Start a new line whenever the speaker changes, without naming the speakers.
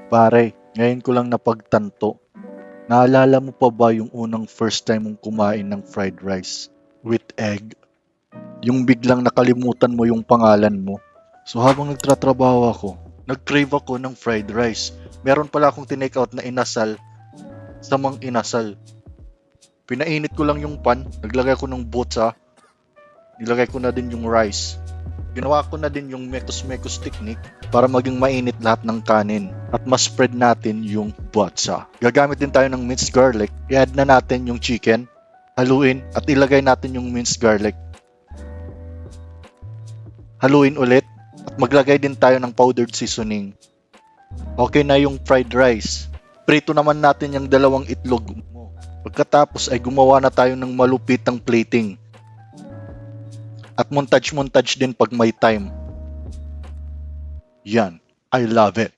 Pare, ngayon ko lang napagtanto. Naalala mo pa ba yung unang first time mong kumain ng fried rice with egg? Yung biglang nakalimutan mo yung pangalan mo. So habang nagtratrabaho ako, nag-crave ako ng fried rice. Meron pala akong tinake out na inasal sa mang inasal. Pinainit ko lang yung pan, naglagay ko ng botsa, nilagay ko na din yung rice. Ginawa ko na din yung mekos-mekos technique para maging mainit lahat ng kanin at mas spread natin yung botsa. Gagamit din tayo ng minced garlic. I-add na natin yung chicken, haluin at ilagay natin yung minced garlic. Haluin ulit at maglagay din tayo ng powdered seasoning. Okay na yung fried rice. Prito naman natin yung dalawang itlog mo. Pagkatapos ay gumawa na tayo ng malupitang plating. At montage din pag may time. Yan, I love it.